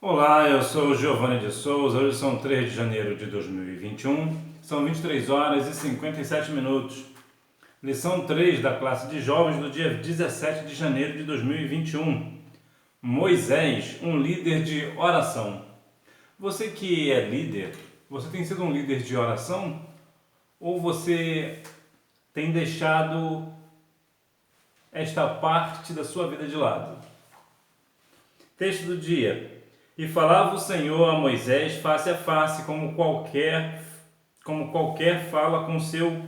Olá, eu sou o Giovanni de Souza. Hoje são 3 de janeiro de 2021, são 23 horas e 57 minutos. Lição 3 da classe de jovens do dia 17 de janeiro de 2021. Moisés, um líder de oração. Você que é líder, você tem sido um líder de oração? Ou você tem deixado esta parte da sua vida de lado? Texto do dia. E falava o Senhor a Moisés face a face, como qualquer fala com seu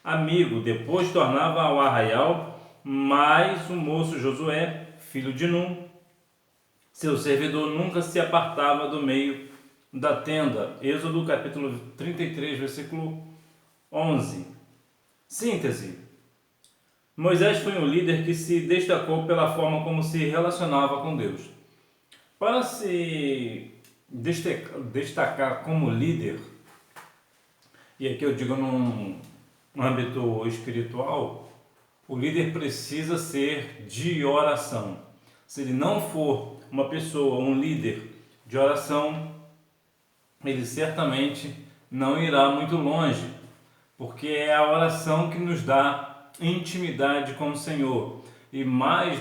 amigo. Depois tornava ao arraial, mas o moço Josué, filho de Num, seu servidor, nunca se apartava do meio da tenda. Êxodo capítulo 33, versículo 11. Síntese. Moisés foi um líder que se destacou pela forma como se relacionava com Deus. Para se destacar como líder, e aqui eu digo num âmbito espiritual, o líder precisa ser de oração. Se ele não for uma pessoa, um líder de oração, ele certamente não irá muito longe, porque é a oração que nos dá intimidade com o Senhor. E mais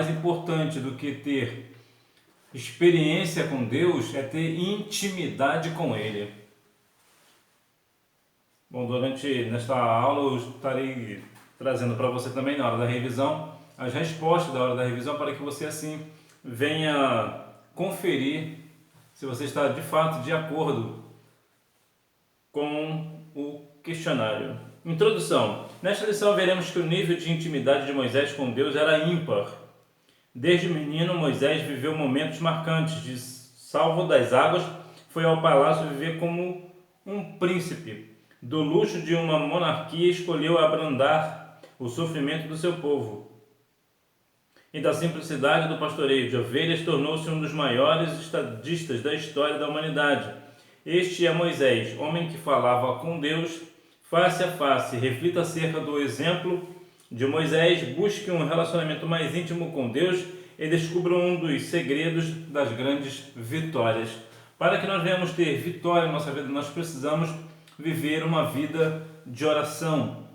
importante do que ter experiência com Deus é ter intimidade com Ele. Bom, nesta aula eu estarei trazendo para você também, na hora da revisão, as respostas da hora da revisão, para que você assim venha conferir se você está de fato de acordo com o questionário. Introdução. Nesta lição veremos que o nível de intimidade de Moisés com Deus era ímpar. Desde menino, Moisés viveu momentos marcantes. De salvo das águas, foi ao palácio viver como um príncipe. Do luxo de uma monarquia, escolheu abrandar o sofrimento do seu povo. E da simplicidade do pastoreio de ovelhas, tornou-se um dos maiores estadistas da história da humanidade. Este é Moisés, homem que falava com Deus face a face. Reflita acerca do exemplo de Moisés, busque um relacionamento mais íntimo com Deus e descubra um dos segredos das grandes vitórias. Para que nós venhamos ter vitória em nossa vida, nós precisamos viver uma vida de oração.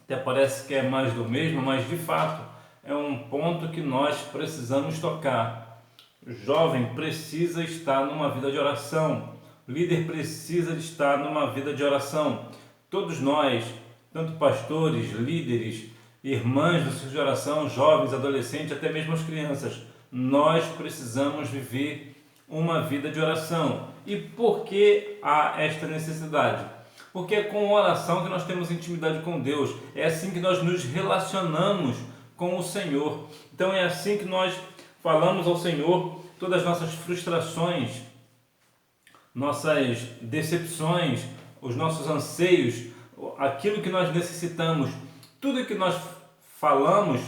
Até parece que é mais do mesmo, mas de fato é um ponto que nós precisamos tocar. O jovem precisa estar numa vida de oração. O líder precisa de estar numa vida de oração. Todos nós, tanto pastores, líderes, irmãs do ciclo de oração, jovens, adolescentes, até mesmo as crianças, nós precisamos viver uma vida de oração. E por que há esta necessidade? Porque é com oração que nós temos intimidade com Deus, é assim que nós nos relacionamos com o Senhor. Então é assim que nós falamos ao Senhor todas as nossas frustrações, nossas decepções, os nossos anseios, aquilo que nós necessitamos. Tudo que nós falamos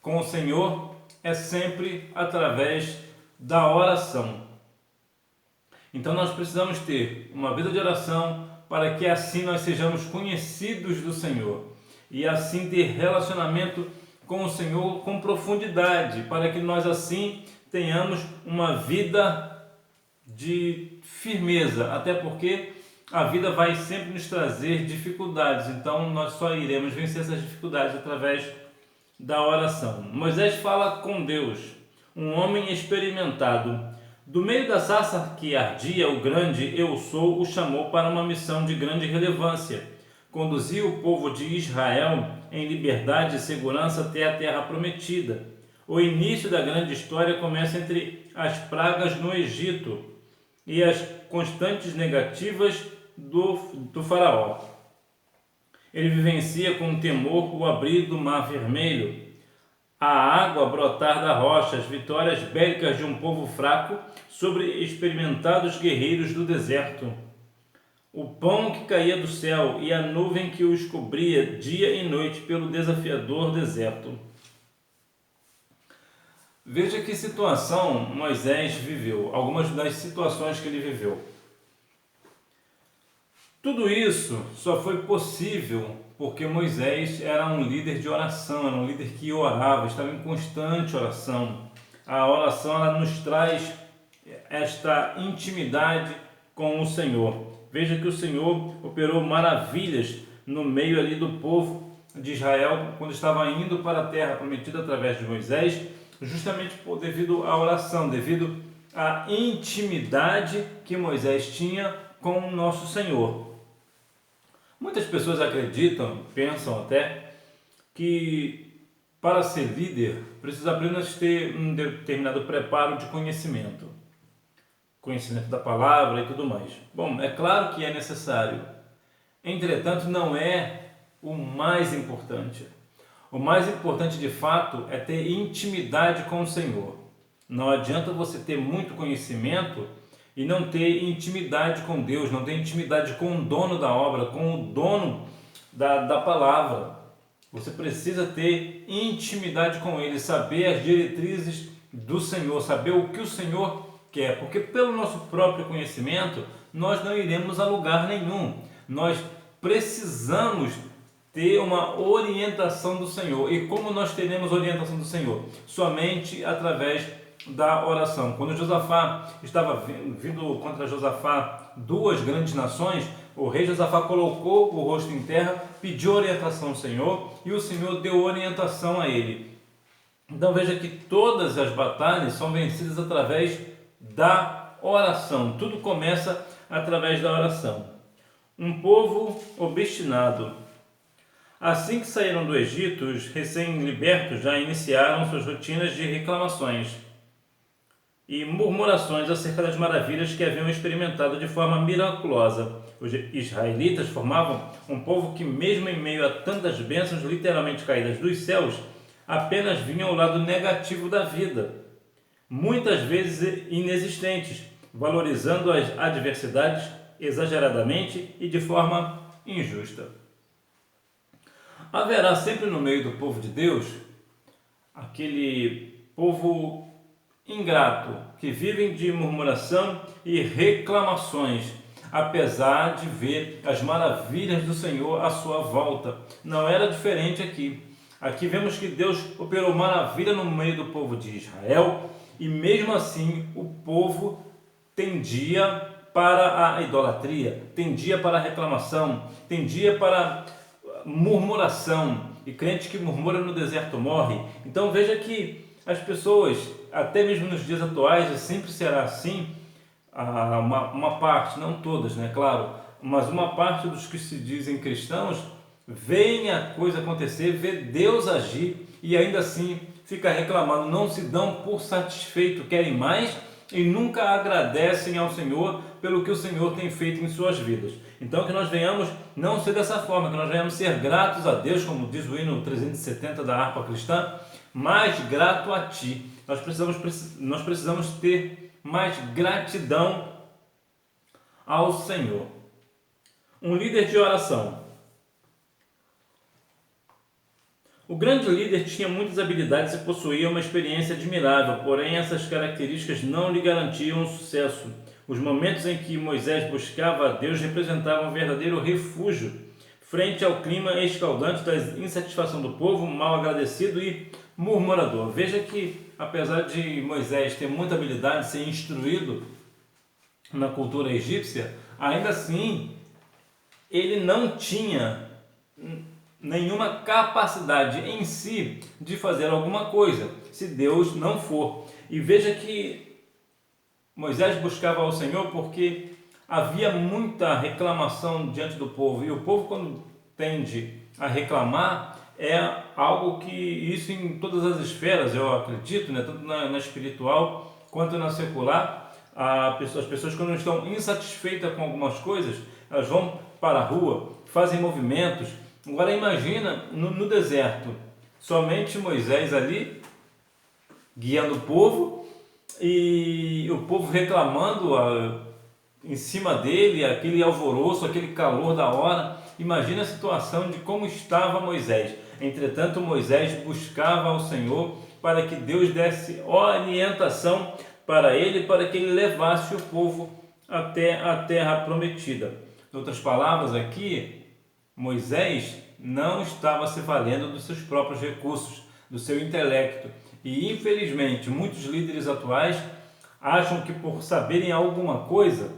com o Senhor é sempre através da oração. Então nós precisamos ter uma vida de oração para que assim nós sejamos conhecidos do Senhor e assim ter relacionamento com o Senhor com profundidade, para que nós assim tenhamos uma vida de firmeza, até porque a vida vai sempre nos trazer dificuldades, então nós só iremos vencer essas dificuldades através da oração. Moisés fala com Deus, um homem experimentado. Do meio da sarça que ardia, o grande Eu Sou o chamou para uma missão de grande relevância. Conduzir o povo de Israel em liberdade e segurança até a terra prometida. O início da grande história começa entre as pragas no Egito e as constantes negativas do faraó. Ele vivencia com temor o abrir do mar vermelho, a água brotar da rocha, as vitórias bélicas de um povo fraco sobre experimentados guerreiros do deserto, o pão que caía do céu e a nuvem que os cobria dia e noite pelo desafiador deserto. Veja que situação Moisés viveu, algumas das situações que ele viveu. Tudo isso só foi possível porque Moisés era um líder de oração, era um líder que orava, estava em constante oração. A oração ela nos traz esta intimidade com o Senhor. Veja que o Senhor operou maravilhas no meio ali do povo de Israel quando estava indo para a terra prometida através de Moisés, justamente devido à oração, devido à intimidade que Moisés tinha com o nosso Senhor. Muitas pessoas acreditam, pensam até, que para ser líder precisa apenas ter um determinado preparo de conhecimento da palavra e tudo mais. Bom, é claro que é necessário, entretanto não é o mais importante. O mais importante de fato é ter intimidade com o Senhor. Não adianta você ter muito conhecimento e não ter intimidade com Deus, não ter intimidade com o dono da obra, com o dono da palavra. Você precisa ter intimidade com Ele, saber as diretrizes do Senhor, saber o que o Senhor quer, porque pelo nosso próprio conhecimento nós não iremos a lugar nenhum. Nós precisamos ter uma orientação do Senhor. E como nós teremos orientação do Senhor? Somente através da oração. Quando Josafá estava vindo contra Josafá duas grandes nações, o rei Josafá colocou o rosto em terra, pediu orientação ao Senhor e o Senhor deu orientação a ele. Então veja que todas as batalhas são vencidas através da oração. Tudo começa através da oração. Um povo obstinado. Assim que saíram do Egito, os recém-libertos já iniciaram suas rotinas de reclamações e murmurações acerca das maravilhas que haviam experimentado de forma miraculosa. Os israelitas formavam um povo que, mesmo em meio a tantas bênçãos literalmente caídas dos céus, apenas vinham o lado negativo da vida, muitas vezes inexistentes, valorizando as adversidades exageradamente e de forma injusta. Haverá sempre no meio do povo de Deus aquele povo ingrato, que vivem de murmuração e reclamações, apesar de ver as maravilhas do Senhor à sua volta. Não era diferente aqui. Aqui vemos que Deus operou maravilha no meio do povo de Israel e mesmo assim o povo tendia para a idolatria, tendia para a reclamação, tendia para a murmuração. E crente que murmura no deserto morre. Então veja que as pessoas, até mesmo nos dias atuais, sempre será assim, uma parte, não todas, né, claro, mas uma parte dos que se dizem cristãos, veem a coisa acontecer, vê Deus agir e ainda assim fica reclamando, não se dão por satisfeito, querem mais e nunca agradecem ao Senhor pelo que o Senhor tem feito em suas vidas. Então que nós venhamos não ser dessa forma, que nós venhamos ser gratos a Deus, como diz o hino 370 da harpa cristã, mais grato a Ti. Nós precisamos ter mais gratidão ao Senhor. Um líder de oração. O grande líder tinha muitas habilidades e possuía uma experiência admirável, porém essas características não lhe garantiam sucesso. Os momentos em que Moisés buscava a Deus representavam um verdadeiro refúgio frente ao clima escaldante da insatisfação do povo, mal agradecido e murmurador. Veja que, apesar de Moisés ter muita habilidade, ser instruído na cultura egípcia, ainda assim ele não tinha nenhuma capacidade em si de fazer alguma coisa, se Deus não for. E veja que Moisés buscava ao Senhor porque havia muita reclamação diante do povo, e o povo, quando tende a reclamar, é algo que isso em todas as esferas, eu acredito, né, tanto na espiritual quanto na secular, as pessoas quando estão insatisfeitas com algumas coisas, elas vão para a rua, fazem movimentos. Agora imagina no deserto, somente Moisés ali, guiando o povo, e o povo reclamando em cima dele, aquele alvoroço, aquele calor da hora. Imagina a situação de como estava Moisés. Entretanto, Moisés buscava ao Senhor para que Deus desse orientação para ele, para que ele levasse o povo até a terra prometida. Em outras palavras, aqui, Moisés não estava se valendo dos seus próprios recursos, do seu intelecto. E, infelizmente, muitos líderes atuais acham que por saberem alguma coisa,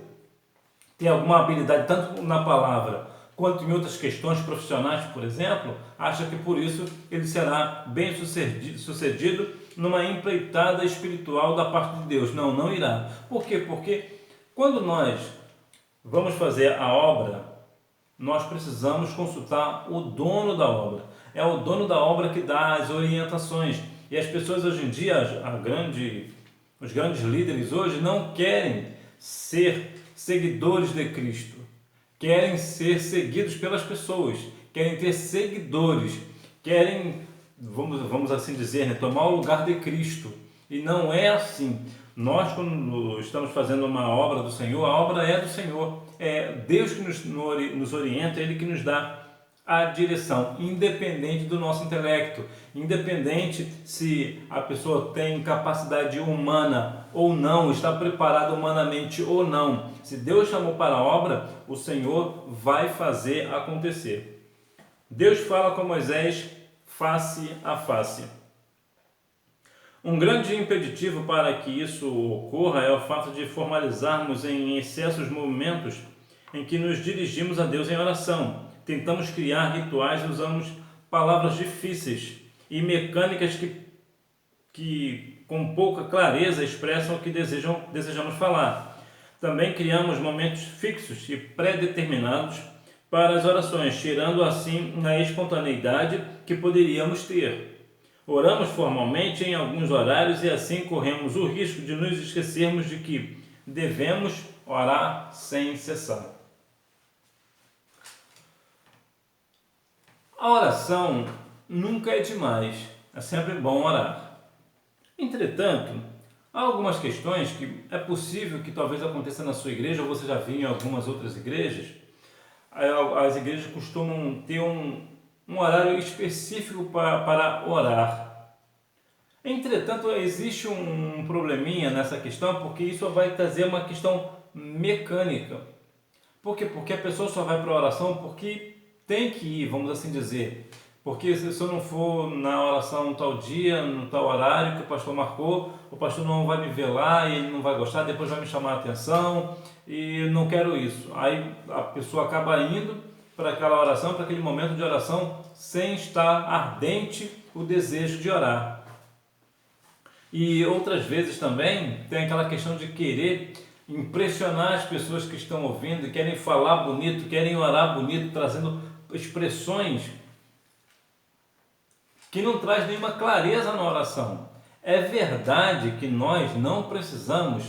tem alguma habilidade tanto na palavra quanto em outras questões profissionais, por exemplo, acha que por isso ele será bem sucedido numa empreitada espiritual da parte de Deus. Não, não irá. Por quê? Porque quando nós vamos fazer a obra, nós precisamos consultar o dono da obra. É o dono da obra que dá as orientações. E as pessoas hoje em dia, os grandes líderes hoje não querem ser seguidores de Cristo. Querem ser seguidos pelas pessoas. Querem ter seguidores. Querem, vamos assim dizer, né, tomar o lugar de Cristo. E não é assim. Nós, quando estamos fazendo uma obra do Senhor, a obra é do Senhor. É Deus que nos orienta, Ele que nos dá a direção, independente do nosso intelecto, independente se a pessoa tem capacidade humana ou não, está preparada humanamente ou não. Se Deus chamou para a obra, o Senhor vai fazer acontecer. Deus fala com Moisés face a face. Um grande impeditivo para que isso ocorra é o fato de formalizarmos em excesso os momentos em que nos dirigimos a Deus em oração. Tentamos criar rituais e usamos palavras difíceis e mecânicas que com pouca clareza expressam o que desejamos falar. Também criamos momentos fixos e pré-determinados para as orações, tirando assim a espontaneidade que poderíamos ter. Oramos formalmente em alguns horários e assim corremos o risco de nos esquecermos de que devemos orar sem cessar. A oração nunca é demais, é sempre bom orar. Entretanto, há algumas questões que é possível que talvez aconteça na sua igreja, ou você já viu em algumas outras igrejas. As igrejas costumam ter um horário específico para orar. Entretanto, existe um probleminha nessa questão, porque isso vai trazer uma questão mecânica. Por quê? Porque a pessoa só vai para a oração porque tem que ir, vamos assim dizer. Porque se eu não for na oração tal dia, no tal horário que o pastor marcou, o pastor não vai me ver lá e ele não vai gostar, depois vai me chamar a atenção e eu não quero isso. Aí a pessoa acaba indo para aquela oração, para aquele momento de oração, sem estar ardente o desejo de orar. E outras vezes também tem aquela questão de querer impressionar as pessoas que estão ouvindo, querem falar bonito, querem orar bonito, trazendo expressões que não traz nenhuma clareza na oração. É verdade que nós não precisamos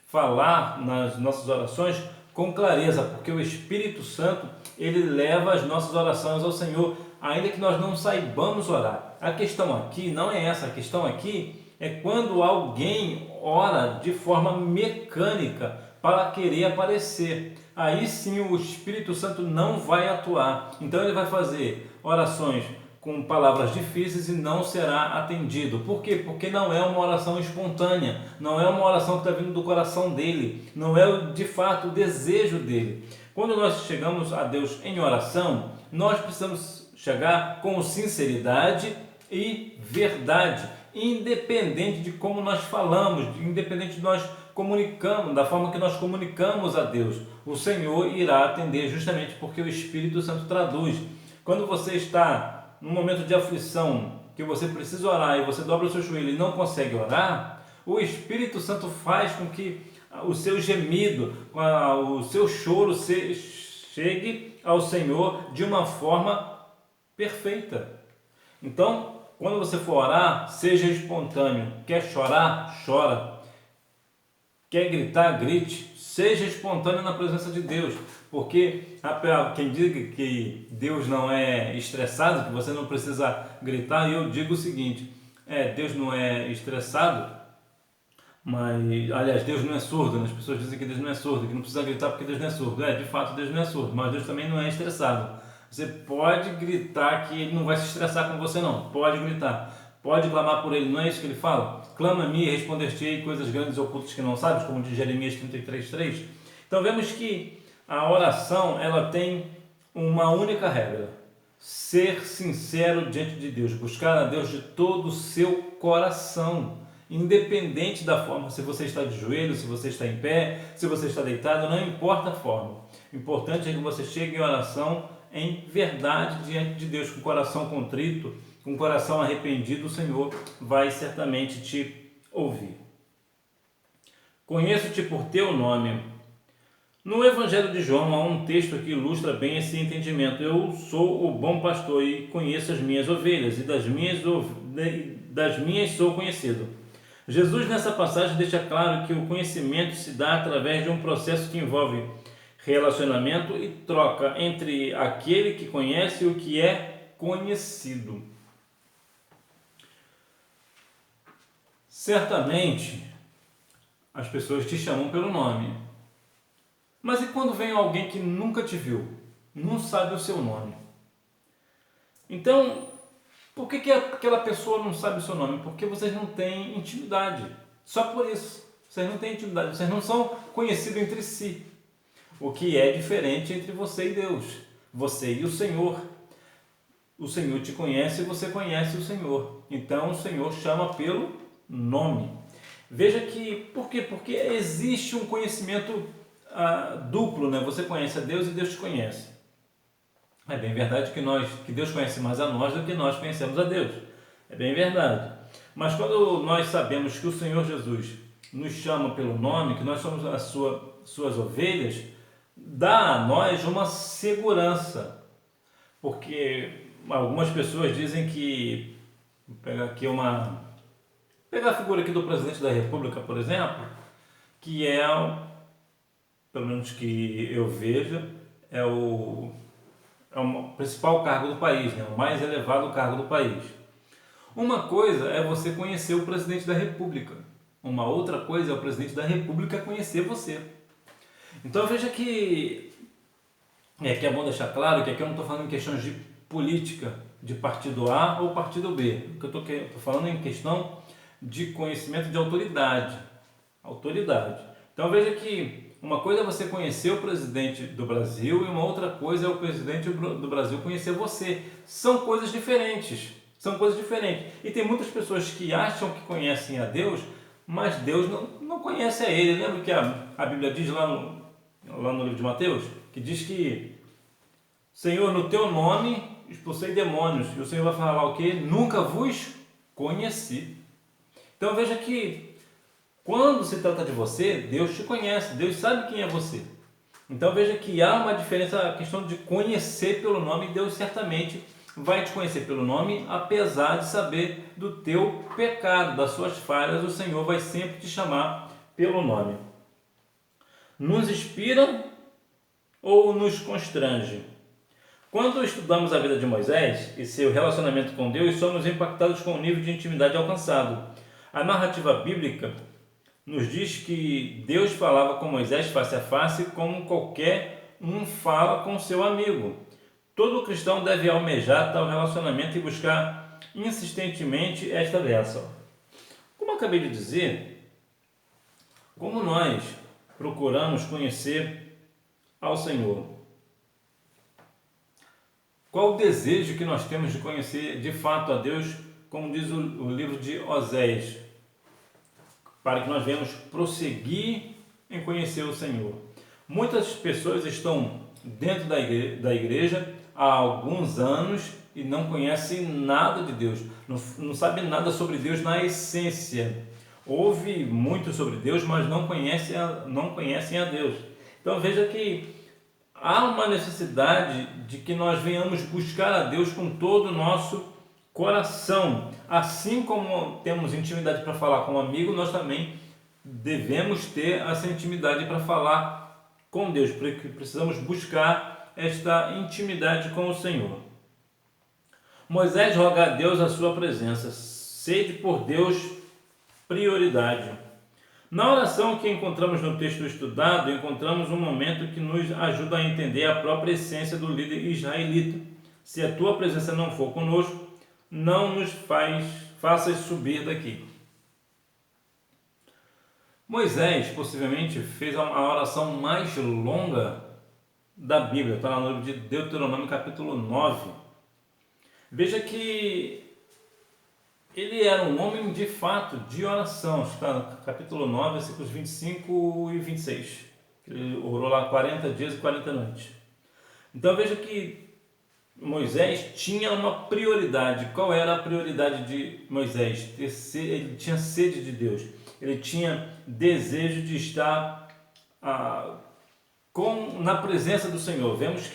falar nas nossas orações com clareza, porque o Espírito Santo, ele leva as nossas orações ao Senhor, ainda que nós não saibamos orar. A questão aqui não é essa, a questão aqui é quando alguém ora de forma mecânica para querer aparecer. Aí sim o Espírito Santo não vai atuar. Então ele vai fazer orações com palavras difíceis e não será atendido. Por quê? Porque não é uma oração espontânea, não é uma oração que está vindo do coração dele, não é de fato o desejo dele. Quando nós chegamos a Deus em oração, nós precisamos chegar com sinceridade e verdade, independente de como nós falamos, independente de nós comunicamos, da forma que nós comunicamos a Deus. O Senhor irá atender justamente porque o Espírito Santo traduz. Quando você está num momento de aflição, que você precisa orar e você dobra o seu joelho e não consegue orar, o Espírito Santo faz com que o seu gemido, o seu choro chegue ao Senhor de uma forma perfeita. Então, quando você for orar, seja espontâneo. Quer chorar? Chora. Quer gritar? Grite. Seja espontâneo na presença de Deus. Porque quem diga que Deus não é estressado, que você não precisa gritar, eu digo o seguinte, Deus não é estressado, mas, aliás, Deus não é surdo, né? As pessoas dizem que Deus não é surdo, que não precisa gritar porque Deus não é surdo. De fato, Deus não é surdo, mas Deus também não é estressado. Você pode gritar que Ele não vai se estressar com você não, pode gritar, pode clamar por Ele, não é isso que Ele fala? Clama-me e responder-te-ei coisas grandes e ocultas que não sabes, como diz Jeremias 33:3. Então vemos que a oração, ela tem uma única regra: ser sincero diante de Deus, buscar a Deus de todo o seu coração. Independente da forma, se você está de joelho, se você está em pé, se você está deitado, não importa a forma. O importante é que você chegue em oração em verdade diante de Deus, com o coração contrito, com o coração arrependido, o Senhor vai certamente te ouvir. Conheço-te por teu nome. No Evangelho de João há um texto que ilustra bem esse entendimento. Eu sou o bom pastor e conheço as minhas ovelhas, e das minhas sou conhecido. Jesus nessa passagem deixa claro que o conhecimento se dá através de um processo que envolve relacionamento e troca entre aquele que conhece e o que é conhecido. Certamente as pessoas te chamam pelo nome, mas e quando vem alguém que nunca te viu, não sabe o seu nome? Então, por que aquela pessoa não sabe o seu nome? Porque vocês não têm intimidade. Só por isso. Vocês não têm intimidade. Vocês não são conhecidos entre si. O que é diferente entre você e Deus. Você e o Senhor. O Senhor te conhece e você conhece o Senhor. Então o Senhor chama pelo nome. Veja que, por quê? Porque existe um conhecimento duplo, né? Você conhece a Deus e Deus te conhece. É bem verdade que Deus conhece mais a nós do que nós conhecemos a Deus. É bem verdade. Mas quando nós sabemos que o Senhor Jesus nos chama pelo nome, que nós somos as suas ovelhas, dá a nós uma segurança. Porque algumas pessoas dizem que, vou pegar aqui pegar a figura aqui do presidente da República, por exemplo, que é, pelo menos que eu veja, é o principal cargo do país, né? O mais elevado cargo do país. Uma coisa é você conhecer o presidente da República. Uma outra coisa é o presidente da República conhecer você. Então veja que é bom deixar claro que aqui eu não estou falando em questões de política, de partido A ou partido B. O que eu estou falando é em questão de conhecimento de autoridade. Autoridade. Então veja que uma coisa é você conhecer o presidente do Brasil e uma outra coisa é o presidente do Brasil conhecer você. São coisas diferentes. São coisas diferentes. E tem muitas pessoas que acham que conhecem a Deus, mas Deus não conhece a ele. Lembra que a Bíblia diz lá no livro de Mateus? Que diz que, Senhor, no teu nome expulsei demônios. E o Senhor vai falar o quê? Nunca vos conheci. Então veja que quando se trata de você, Deus te conhece, Deus sabe quem é você. Então veja que há uma diferença, a questão de conhecer pelo nome. Deus certamente vai te conhecer pelo nome, apesar de saber do teu pecado, das suas falhas. O Senhor vai sempre te chamar pelo nome. Nos inspira ou nos constrange? Quando estudamos a vida de Moisés e seu relacionamento com Deus, somos impactados com o nível de intimidade alcançado. A narrativa bíblica nos diz que Deus falava com Moisés face a face como qualquer um fala com seu amigo. Todo cristão deve almejar tal relacionamento e buscar insistentemente esta bênção. Como eu acabei de dizer, como nós procuramos conhecer ao Senhor? Qual o desejo que nós temos de conhecer de fato a Deus, como diz o livro de Oséias, para que nós venhamos prosseguir em conhecer o Senhor? Muitas pessoas estão dentro da igreja há alguns anos e não conhecem nada de Deus, não sabem nada sobre Deus na essência. Ouve muito sobre Deus, mas não conhecem a Deus. Então veja que há uma necessidade de que nós venhamos buscar a Deus com todo o nosso coração. Assim como temos intimidade para falar com um amigo, nós também devemos ter essa intimidade para falar com Deus, porque precisamos buscar esta intimidade com o Senhor. Moisés roga a Deus a sua presença, sede por Deus prioridade. Na oração que encontramos no texto estudado, encontramos um momento que nos ajuda a entender a própria essência do líder israelita. Se a tua presença não for conosco, não nos faças subir daqui. Moisés possivelmente fez a oração mais longa da Bíblia, está no livro de Deuteronômio capítulo 9. Veja que ele era um homem de fato de oração. Está no capítulo 9, versículos 25 e 26. Ele orou lá 40 dias e 40 noites. Então veja que Moisés tinha uma prioridade. Qual era a prioridade de Moisés? Ele tinha sede de Deus. Ele tinha desejo de estar na presença do Senhor. Veremos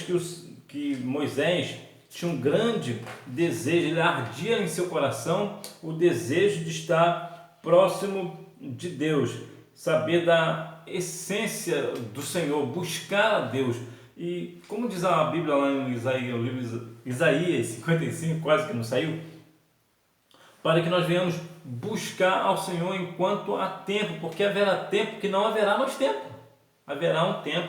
que Moisés tinha um grande desejo, ele ardia em seu coração o desejo de estar próximo de Deus, saber da essência do Senhor, buscar a Deus. E como diz a Bíblia lá em Isaías, o livro Isaías 55, quase que não saiu, para que nós venhamos buscar ao Senhor enquanto há tempo, porque haverá tempo que não haverá mais tempo. Haverá um tempo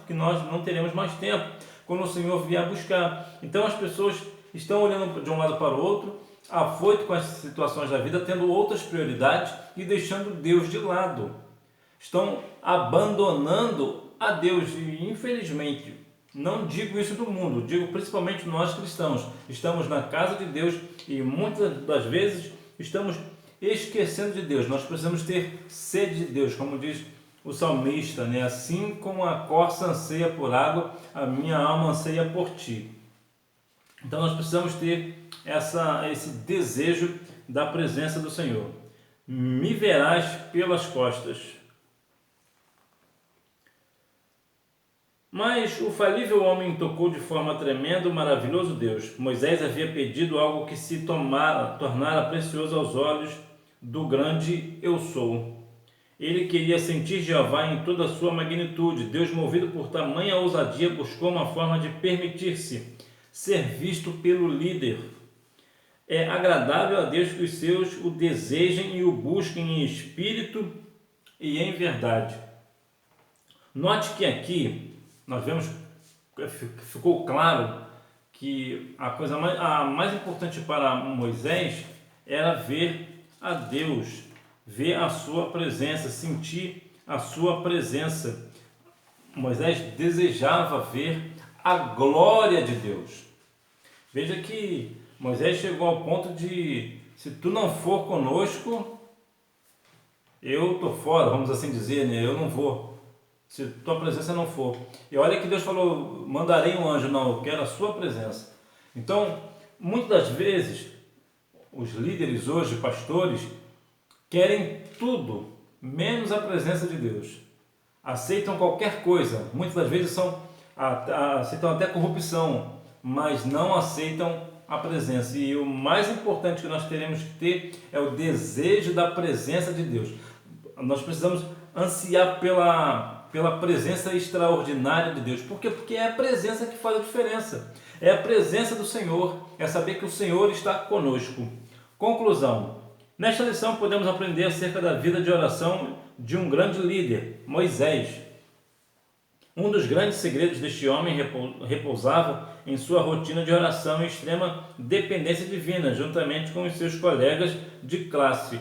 que nós não teremos mais tempo, quando o Senhor vier buscar. Então as pessoas estão olhando de um lado para o outro, afoito com as situações da vida, tendo outras prioridades e deixando Deus de lado. Estão abandonando a Deus e, infelizmente, não digo isso do mundo, digo principalmente nós cristãos. Estamos na casa de Deus e muitas das vezes estamos esquecendo de Deus. Nós precisamos ter sede de Deus, como diz o salmista, né? Assim como a corça anseia por água, a minha alma anseia por ti. Então nós precisamos ter esse desejo da presença do Senhor. Me verás pelas costas. Mas o falível homem tocou de forma tremenda o maravilhoso Deus. Moisés havia pedido algo que se tornara precioso aos olhos do grande Eu Sou. Ele queria sentir Jeová em toda a sua magnitude. Deus, movido por tamanha ousadia, buscou uma forma de permitir-se ser visto pelo líder. É agradável a Deus que os seus o desejem e o busquem em espírito e em verdade. Note que aqui nós vemos, ficou claro que a mais importante para Moisés era ver a Deus, ver a sua presença, sentir a sua presença. Moisés desejava ver a glória de Deus. Veja que Moisés chegou ao ponto de: se tu não for conosco, eu estou fora, vamos assim dizer, né? Eu não vou. Se tua presença não for. E olha que Deus falou: mandarei um anjo. Não, eu quero a sua presença. Então, muitas das vezes, os líderes hoje, pastores, querem tudo, menos a presença de Deus. Aceitam qualquer coisa. Muitas das vezes aceitam até corrupção, mas não aceitam a presença. E o mais importante que nós teremos que ter é o desejo da presença de Deus. Nós precisamos ansiar pela presença extraordinária de Deus. Por quê? Porque é a presença que faz a diferença. É a presença do Senhor, é saber que o Senhor está conosco. Conclusão. Nesta lição podemos aprender acerca da vida de oração de um grande líder, Moisés. Um dos grandes segredos deste homem repousava em sua rotina de oração e extrema dependência divina, juntamente com os seus colegas de classe.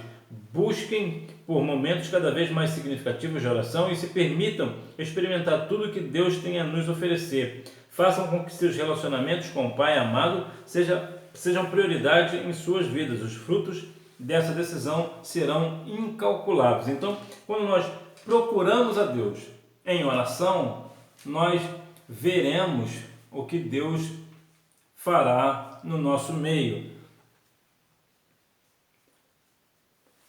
Busquem por momentos cada vez mais significativos de oração e se permitam experimentar tudo o que Deus tem a nos oferecer. Façam com que seus relacionamentos com o Pai amado sejam prioridade em suas vidas. Os frutos dessa decisão serão incalculáveis. Então, quando nós procuramos a Deus em oração, nós veremos o que Deus fará no nosso meio.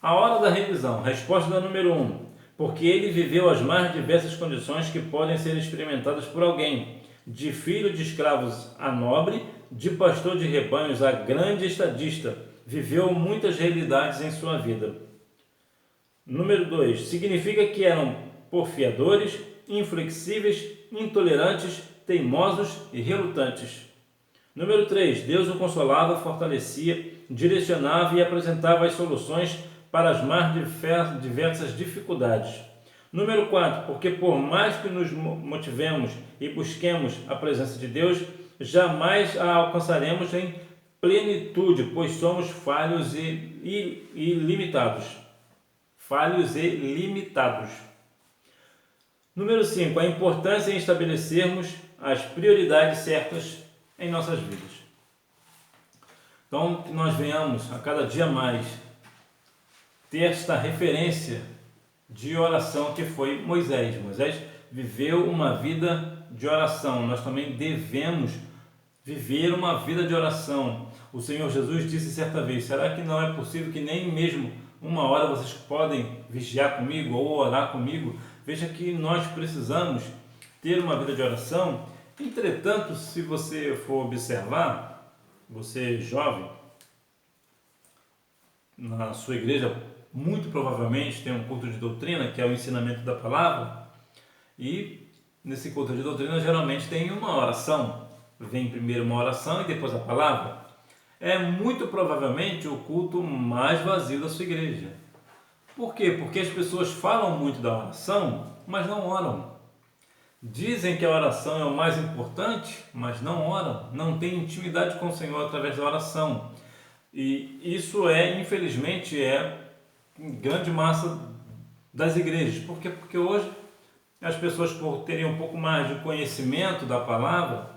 A hora da revisão. Resposta da número 1. Porque ele viveu as mais diversas condições que podem ser experimentadas por alguém. De filho de escravos a nobre, de pastor de rebanhos a grande estadista. Viveu muitas realidades em sua vida. Número 2. Significa que eram porfiadores, inflexíveis, intolerantes, teimosos e relutantes. Número 3. Deus o consolava, fortalecia, direcionava e apresentava as soluções para as mais diversas dificuldades. Número 4. Porque por mais que nos motivemos e busquemos a presença de Deus, jamais a alcançaremos em plenitude, pois somos falhos e limitados. Falhos e limitados. Número 5. A importância em estabelecermos as prioridades certas em nossas vidas. Então, que nós venhamos a cada dia mais ter esta referência de oração que foi Moisés. Moisés viveu uma vida de oração. Nós também devemos viver uma vida de oração. O Senhor Jesus disse certa vez: será que não é possível que nem mesmo uma hora vocês podem vigiar comigo ou orar comigo? Veja que nós precisamos ter uma vida de oração. Entretanto, se você for observar, você jovem, na sua igreja muito provavelmente tem um culto de doutrina, que é o ensinamento da palavra, e nesse culto de doutrina geralmente tem uma oração. Vem primeiro uma oração e depois a palavra. É muito provavelmente o culto mais vazio da sua igreja. Por quê? Porque as pessoas falam muito da oração, mas não oram. Dizem que a oração é o mais importante, mas não oram, não têm intimidade com o Senhor através da oração. E isso infelizmente, grande massa das igrejas. Por quê? Porque hoje as pessoas, por terem um pouco mais de conhecimento da palavra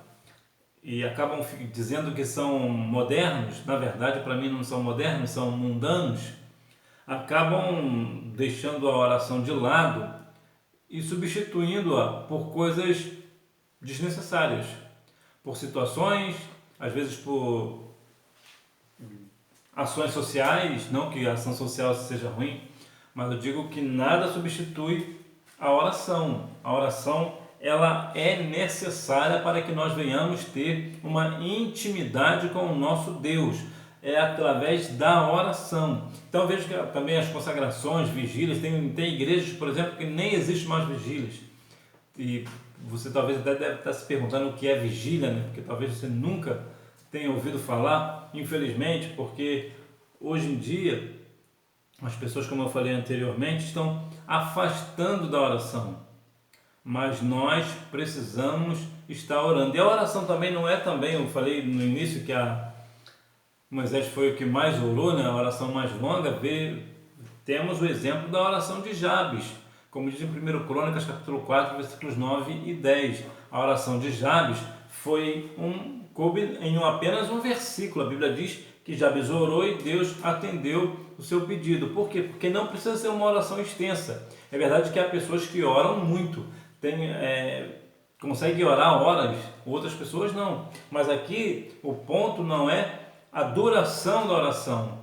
e acabam dizendo que são modernos, na verdade para mim não são modernos, são mundanos, acabam deixando a oração de lado e substituindo-a por coisas desnecessárias, por situações, às vezes por ações sociais. Não que a ação social seja ruim, mas eu digo que nada substitui a oração. A oração, ela é necessária para que nós venhamos ter uma intimidade com o nosso Deus. É através da oração. Então veja que também as consagrações, vigílias, tem igrejas, por exemplo, que nem existe mais vigílias. E você talvez até deve estar se perguntando o que é vigília, né? Porque talvez você nunca tenha ouvido falar, infelizmente, porque hoje em dia as pessoas, como eu falei anteriormente, estão afastando da oração. Mas nós precisamos estar orando. E a oração também não é também, eu falei no início que Moisés foi o que mais orou, né? A oração mais longa. Temos o exemplo da oração de Jabes, como diz em 1 Crônicas, capítulo 4, versículos 9 e 10. A oração de Jabes coube em apenas um versículo. A Bíblia diz que Jabes orou e Deus atendeu o seu pedido. Por quê? Porque não precisa ser uma oração extensa. É verdade que há pessoas que oram muito, conseguem orar horas, outras pessoas não. Mas aqui o ponto não é a duração da oração.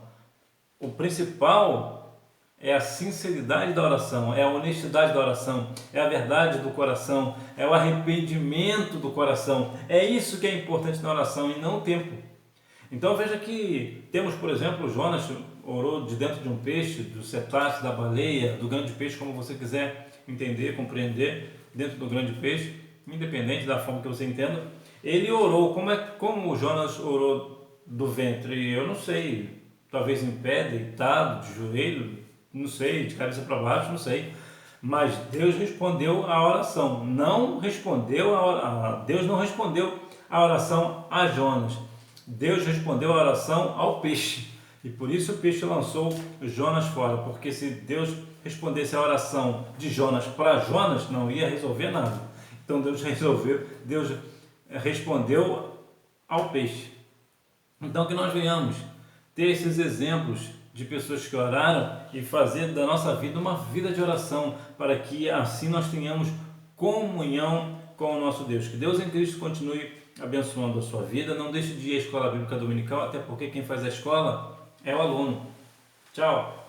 O principal é a sinceridade da oração, é a honestidade da oração, é a verdade do coração, é o arrependimento do coração. É isso que é importante na oração e não o tempo. Então veja que temos, por exemplo, Jonas orou de dentro de um peixe, do cetáceo, da baleia, do grande peixe, como você quiser entender, compreender, dentro do grande peixe, independente da forma que você entenda. Ele orou, como Jonas orou do ventre, eu não sei, talvez em pé, deitado, de joelho, não sei, de cabeça para baixo, não sei, mas Deus respondeu a oração. Deus não respondeu a oração a Jonas, Deus respondeu a oração ao peixe, e por isso o peixe lançou Jonas fora, porque se Deus respondesse a oração de Jonas para Jonas, não ia resolver nada. Então Deus respondeu ao peixe. Então que nós venhamos ter esses exemplos de pessoas que oraram e fazer da nossa vida uma vida de oração, para que assim nós tenhamos comunhão com o nosso Deus. Que Deus em Cristo continue abençoando a sua vida. Não deixe de ir à Escola Bíblica Dominical, até porque quem faz a escola é o aluno. Tchau!